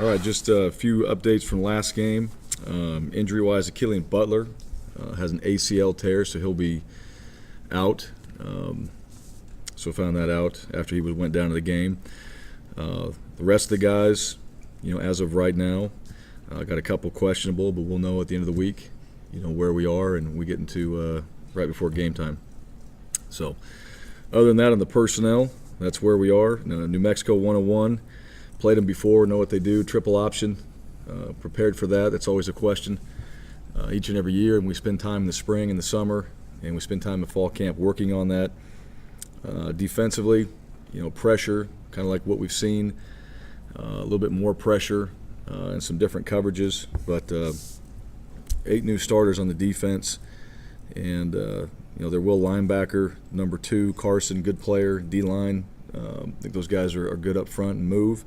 All right, just a few updates from last game. Injury-wise, Achilles Butler has an ACL tear, so he'll be out. So found that out after he went down to the game. The rest of the guys, as of right now, got a couple questionable, but we'll know at the end of the week, where we are, and we get into right before game time. So other than that, on the personnel, that's where we are. New Mexico 101. Played them before, know what they do, triple option. Prepared for that. That's always a question each and every year, and we spend time in the spring and the summer, and we spend time in fall camp working on that. Defensively, pressure, kind of like what we've seen, a little bit more pressure and some different coverages, but 8 new starters on the defense, and their will linebacker, number 2, Carson, good player, D-line. I think those guys are good up front and move.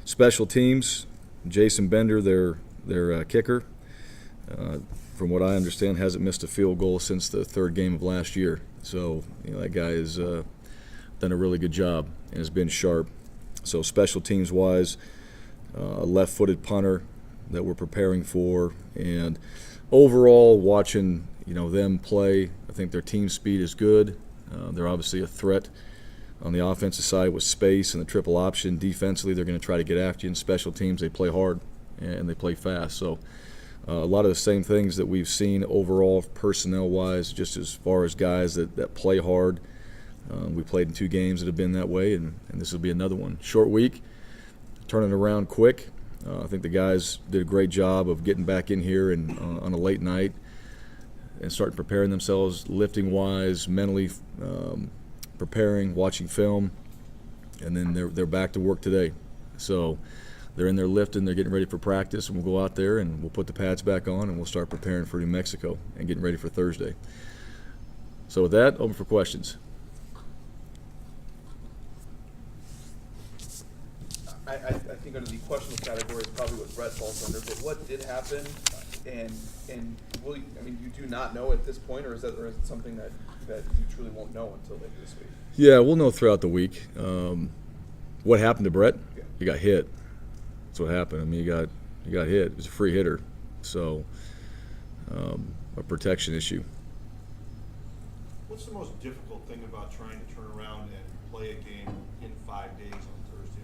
Special teams, Jason Bender, their kicker, from what I understand, hasn't missed a field goal since the 3rd game of last year. So that guy has done a really good job and has been sharp. So special teams-wise, a left-footed punter that we're preparing for, and overall watching them play, I think their team speed is good. They're obviously a threat on the offensive side with space and the triple option. Defensively, they're going to try to get after you. In special teams, they play hard and they play fast. So a lot of the same things that we've seen overall personnel-wise, just as far as guys that play hard. We played in 2 games that have been that way, and this will be another one. Short week, turning around quick. I think the guys did a great job of getting back in here and on a late night and starting preparing themselves lifting-wise, mentally preparing, watching film, and then they're back to work today. So they're in there lifting, they're getting ready for practice, and we'll go out there and we'll put the pads back on and we'll start preparing for New Mexico and getting ready for Thursday. So with that, open for questions. I think under the questions category is probably what Brett falls under, but what did happen, and you do not know at this point, or is it something that you truly won't know until later this week? Yeah, we'll know throughout the week. What happened to Brett? Yeah. He got hit. That's what happened. He got hit. It was a free hitter, so a protection issue. What's the most difficult thing about trying to turn around and play a game in 5 days on Thursday?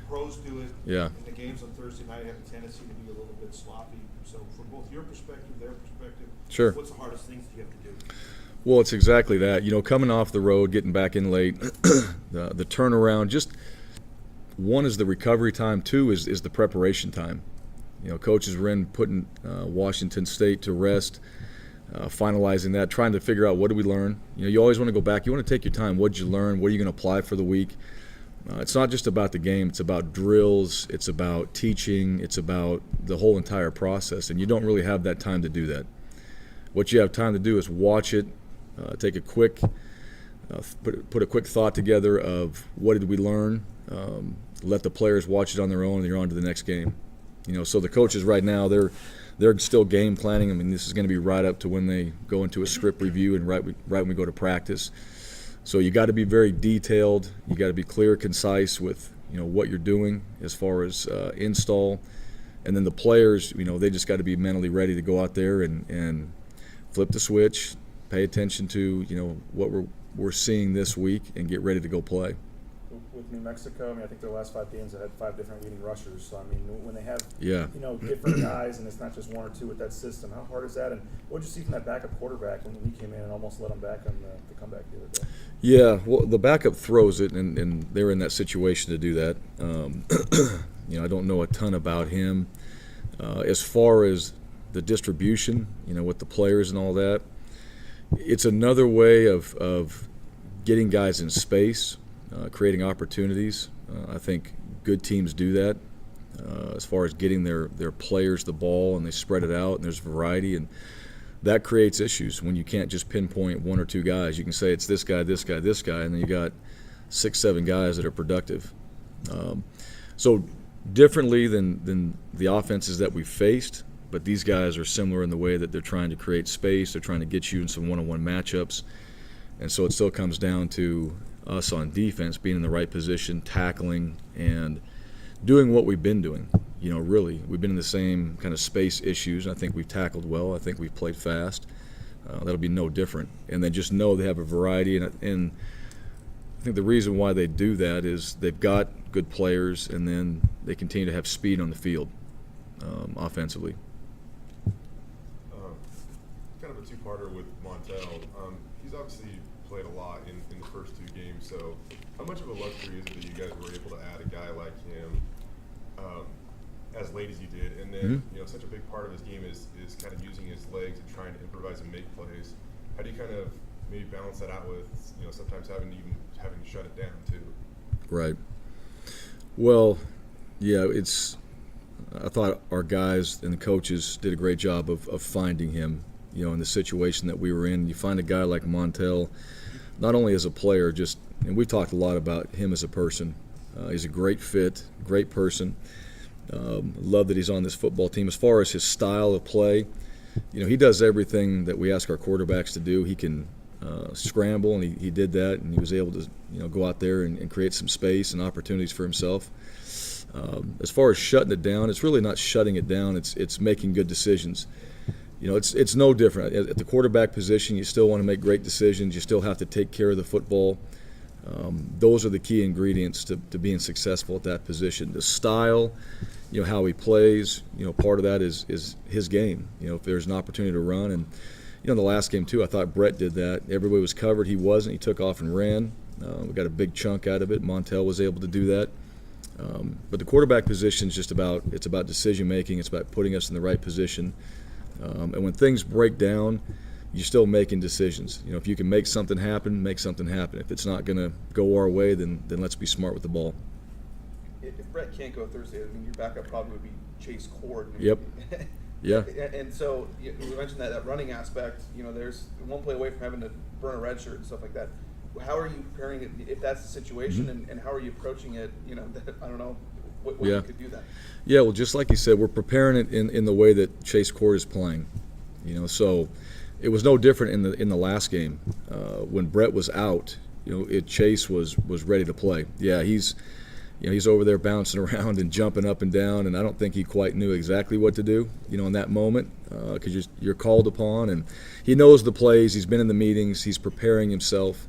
Pros do it. Yeah. And the games on Thursday night have a tendency to be a little bit sloppy. So from both your perspective, their perspective, Sure. What's the hardest things you have to do? Well, it's exactly that. Coming off the road, getting back in late, the turnaround, just one is the recovery time, 2 is the preparation time. Coaches were in putting Washington State to rest, finalizing that, trying to figure out what did we learn. You always want to go back. You want to take your time. What did you learn? What are you going to apply for the week? It's not just about the game. It's about drills. It's about teaching. It's about the whole entire process, and you don't really have that time to do that. What you have time to do is watch it, take a quick, put a quick thought together of what did we learn. Let the players watch it on their own, and you're on to the next game. So the coaches right now, they're still game planning. This is going to be right up to when they go into a script review and right when we go to practice. So you got to be very detailed. You got to be clear, concise with what you're doing as far as install, and then the players, they just got to be mentally ready to go out there and flip the switch, pay attention to what we're seeing this week, and get ready to go play. With New Mexico, I think their last 5 games have had 5 different leading rushers. So when they have different guys, and it's not just 1 or 2 with that system, how hard is that? And what did you see from that backup quarterback when he came in and almost let them back on the comeback the other day? Yeah, well, the backup throws it, and they're in that situation to do that. I don't know a ton about him. As far as the distribution, with the players and all that, it's another way of getting guys in space, creating opportunities. I think good teams do that as far as getting their players the ball, and they spread it out, and there's variety, and that creates issues when you can't just pinpoint 1 or 2 guys. You can say it's this guy, this guy, this guy, and then you got 6, 7 guys that are productive. So differently than the offenses that we've faced, but these guys are similar in the way that they're trying to create space. They're trying to get you in some one-on-one matchups, and so it still comes down to us on defense being in the right position, tackling, and doing what we've been doing. really. We've been in the same kind of space issues. I think we've tackled well. I think we've played fast. That'll be no different. And they just know they have a variety. And I think the reason why they do that is they've got good players, and then they continue to have speed on the field offensively. Kind of a two-parter with Montel. He's obviously played a lot in the first 2 games, so how much of a luxury is it that you guys were able to add a guy like him as late as you did? And then, such a big part of his game is kind of using his legs and trying to improvise and make plays. How do you kind of maybe balance that out with, sometimes having to shut it down too? Right. Well, yeah, I thought our guys and the coaches did a great job of finding him, in the situation that we were in. You find a guy like Montel, not only as a player, and we've talked a lot about him as a person. He's a great fit, great person. Love that he's on this football team. As far as his style of play, he does everything that we ask our quarterbacks to do. He can scramble, and he did that, and he was able to go out there and create some space and opportunities for himself. As far as shutting it down, it's really not shutting it down. It's making good decisions. It's no different. At the quarterback position, you still want to make great decisions. You still have to take care of the football. Those are the key ingredients to being successful at that position. The style, how he plays, part of that is his game. If there's an opportunity to run. And, in the last game, too, I thought Brett did that. Everybody was covered. He wasn't. He took off and ran. We got a big chunk out of it. Montel was able to do that. But the quarterback position is about decision-making. It's about putting us in the right position. And when things break down, you're still making decisions. If you can make something happen, make something happen. If it's not going to go our way, then let's be smart with the ball. If Brett can't go Thursday, your backup probably would be Chase Cord. Yep. Yeah. And so we mentioned that running aspect. There's one play away from having to burn a red shirt and stuff like that. How are you preparing it if that's the situation, and how are you approaching it? I don't know what you could do that. Yeah, well, just like you said, we're preparing it in the way that Chase Cord is playing. So it was no different in the last game when Brett was out. Chase was ready to play. Yeah, he's over there bouncing around and jumping up and down, and I don't think he quite knew exactly what to do, in that moment, because you're called upon, and he knows the plays. He's been in the meetings. He's preparing himself,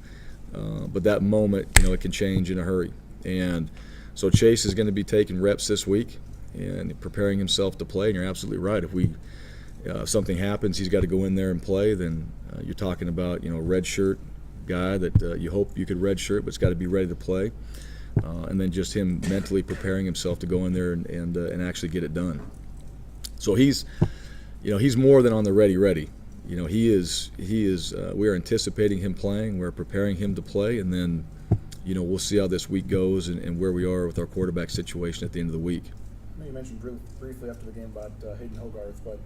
but that moment, it can change in a hurry. And so Chase is going to be taking reps this week and preparing himself to play. And you're absolutely right. If something happens, he's got to go in there and play. Then you're talking about a red shirt guy that you hope you could red shirt, but it's got to be ready to play. And then just him mentally preparing himself to go in there and actually get it done. So he's more than on the ready. He is. We are anticipating him playing. We're preparing him to play, and then we'll see how this week goes and where we are with our quarterback situation at the end of the week. I know you mentioned briefly after the game about Hayden Hogarth, but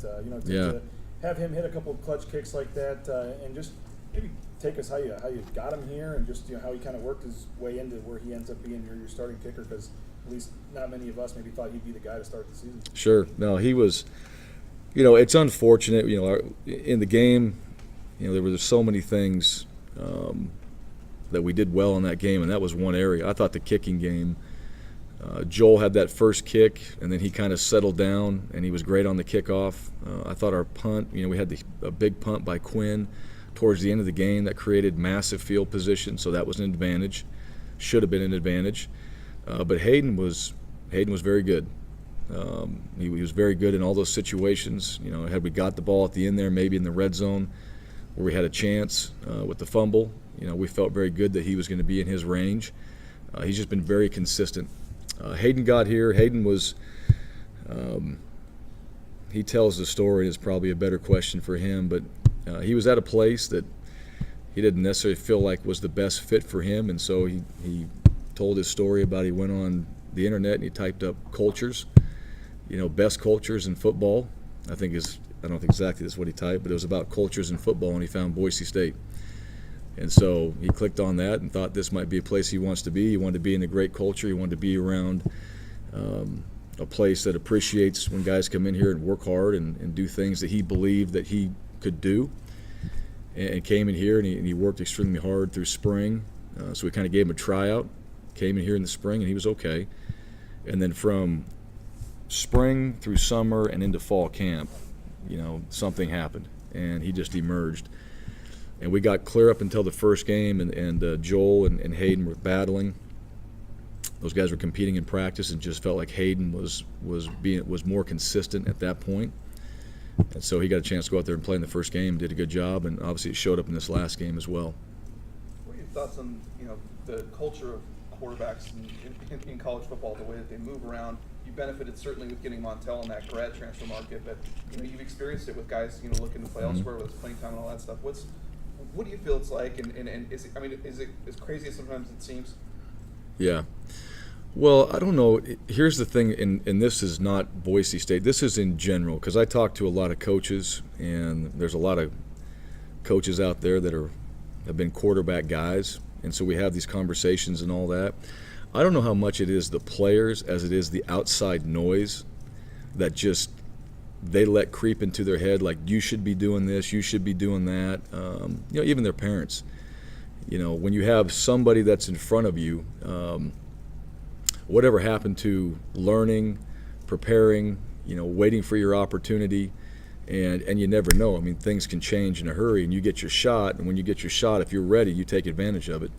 Yeah. to have him hit a couple of clutch kicks like that, and just maybe take us how you got him here, and just how he kind of worked his way into where he ends up being your starting kicker, because at least not many of us maybe thought he'd be the guy to start the season. Sure. No, he was. It's unfortunate. In the game, there were so many things that we did well in that game, and that was one area. I thought the kicking game. Joel had that first kick, and then he kind of settled down, and he was great on the kickoff. I thought our punt, we had a big punt by Quinn towards the end of the game that created massive field position, so that was an advantage. Should have been an advantage. But Hayden was very good. He was very good in all those situations. Had we got the ball at the end there, maybe in the red zone where we had a chance with the fumble, we felt very good that he was going to be in his range. He's just been very consistent. Hayden got here. Hayden was he tells the story. It's probably a better question for him, but he was at a place that he didn't necessarily feel like was the best fit for him, and so he told his story about he went on the internet and he typed up cultures, best cultures in football. I don't think exactly that's what he typed, but it was about cultures in football, and he found Boise State. And so he clicked on that and thought this might be a place he wants to be. He wanted to be in a great culture. He wanted to be around a place that appreciates when guys come in here and work hard and do things that he believed that he could do. And came in here and he worked extremely hard through spring. So we kind of gave him a tryout. Came in here in the spring and he was okay. And then from spring through summer and into fall camp, something happened, and he just emerged. And we got clear up until the first game, and Joel and Hayden were battling. Those guys were competing in practice, and just felt like Hayden was more consistent at that point. And so he got a chance to go out there and play in the first game, did a good job, and obviously it showed up in this last game as well. What are your thoughts on the culture of quarterbacks in college football, the way that they move around? You benefited certainly with getting Montel in that grad transfer market, but you've experienced it with guys looking to play elsewhere with playing time and all that stuff. What do you feel it's like, and is it as crazy as sometimes it seems? Yeah. Well, I don't know. Here's the thing, and this is not Boise State. This is in general, because I talk to a lot of coaches, and there's a lot of coaches out there that have been quarterback guys, and so we have these conversations and all that. I don't know how much it is the players as it is the outside noise that just they let creep into their head, like you should be doing this, you should be doing that. Even their parents. When you have somebody that's in front of you, whatever happened to learning, preparing, waiting for your opportunity, and you never know. I mean, things can change in a hurry, and you get your shot, and when you get your shot, if you're ready, you take advantage of it.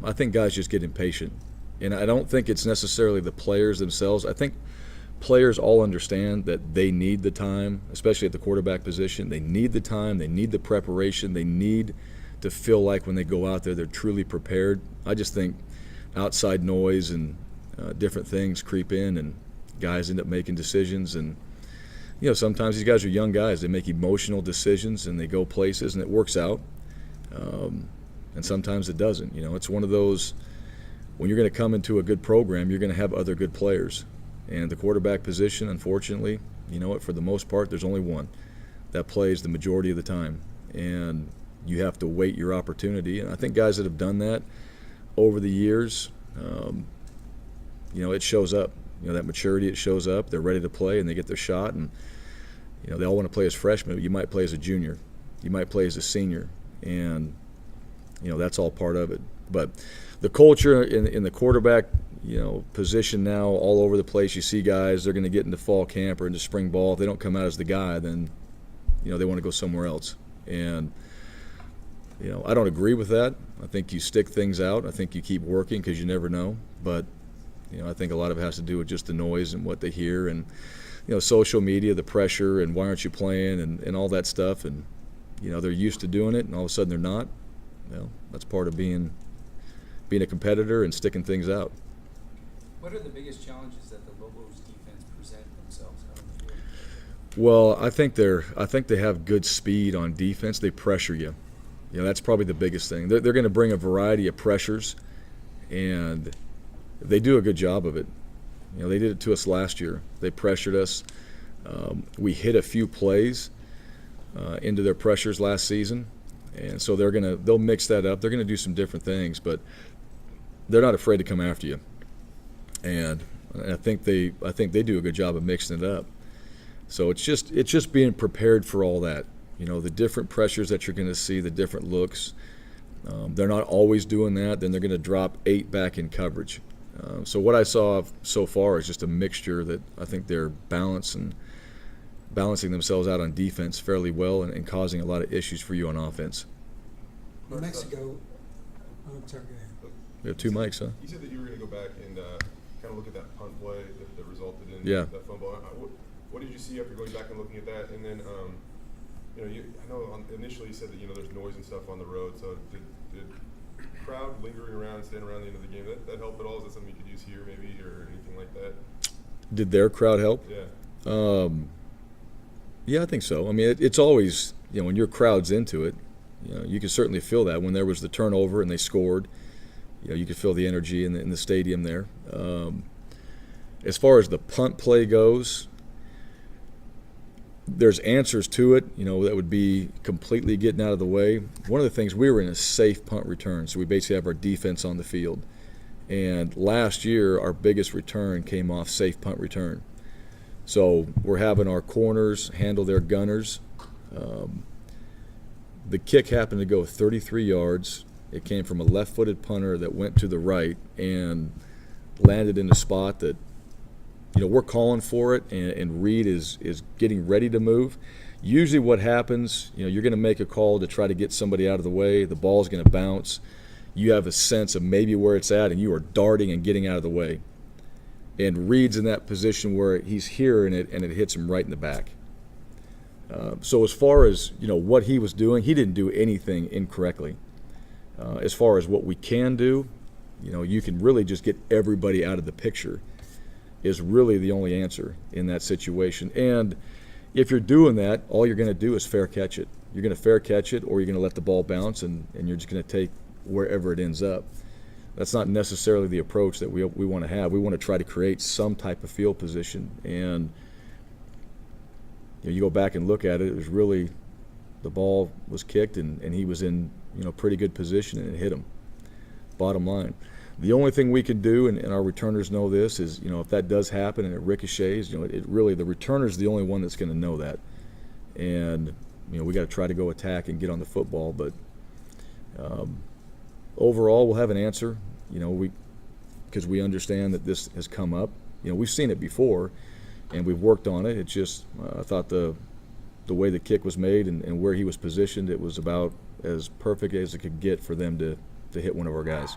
I think guys just get impatient, and I don't think it's necessarily the players themselves. I think players all understand that they need the time, especially at the quarterback position. They need the time, they need the preparation, they need to feel like when they go out there they're truly prepared. I just think outside noise and different things creep in, and guys end up making decisions. And sometimes these guys are young guys. They make emotional decisions and they go places and it works out, and sometimes it doesn't. It's one of those, when you're going to come into a good program, you're going to have other good players, and the quarterback position, unfortunately, for the most part, there's only one that plays the majority of the time, and you have to wait your opportunity. And I think guys that have done that over the years, it shows up. That maturity, it shows up. They're ready to play, and they get their shot. And they all want to play as freshmen, but you might play as a junior, you might play as a senior, and that's all part of it. But the culture in the quarterback position now, all over the place. You see guys, they're going to get into fall camp or into spring ball. If they don't come out as the guy, then they want to go somewhere else. And I don't agree with that. I think you stick things out. I think you keep working because you never know. But I think a lot of it has to do with just the noise and what they hear, and social media, the pressure, and why aren't you playing, and all that stuff. And they're used to doing it, and all of a sudden they're not. That's part of being a competitor and sticking things out. What are the biggest challenges that the Lobos defense present themselves out on the field? Well, I think they have good speed on defense. They pressure you. That's probably the biggest thing. They're going to bring a variety of pressures, and they do a good job of it. They did it to us last year. They pressured us. We hit a few plays into their pressures last season, and so they'll mix that up. They're going to do some different things, but they're not afraid to come after you. And I think they do a good job of mixing it up. So it's just being prepared for all that. The different pressures that you're going to see, the different looks. They're not always doing that. Then they're going to drop 8 back in coverage. So what I saw so far is just a mixture that I think they're balancing themselves out on defense fairly well, and causing a lot of issues for you on offense. New Mexico. Oh, sorry, go ahead. We have 2 mics, huh? You said that you were going to go back and kind of look at that punt play that resulted in that fumble. What did you see after going back and looking at that? And then, I know initially you said that there's noise and stuff on the road. So did crowd lingering around, standing around the end of the game, that help at all? Is that something you could use here maybe, or anything like that? Did their crowd help? Yeah. Yeah, I think so. I mean, it's always, when your crowd's into it, you can certainly feel that. When there was the turnover and they scored, you could feel the energy in the stadium there. As far as the punt play goes, there's answers to it, that would be completely getting out of the way. One of the things, we were in a safe punt return, so we basically have our defense on the field. And last year, our biggest return came off safe punt return. So we're having our corners handle their gunners. The kick happened to go 33 yards. It came from a left-footed punter that went to the right and landed in a spot that we're calling for it, and Reed is getting ready to move. Usually what happens, you're going to make a call to try to get somebody out of the way. The ball's going to bounce. You have a sense of maybe where it's at, and you are darting and getting out of the way. And Reed's in that position where he's hearing it, and it hits him right in the back. So as far as what he was doing, he didn't do anything incorrectly. As far as what we can do, you can really just get everybody out of the picture is really the only answer in that situation. And if you're doing that, all you're going to do is fair catch it. You're going to fair catch it, or you're going to let the ball bounce, and you're just going to take wherever it ends up. That's not necessarily the approach that we want to have. We want to try to create some type of field position. And you go back and look at it, it was really the ball was kicked, and he was in pretty good position, and it hit him. Bottom line. The only thing we can do, and our returners know this, is if that does happen and it ricochets, it really, the returner's the only one that's going to know that. And we got to try to go attack and get on the football. But overall, we'll have an answer. Because we understand that this has come up. We've seen it before, and we've worked on it. It's just I thought the way the kick was made and where he was positioned, it was about as perfect as it could get for them to hit one of our guys.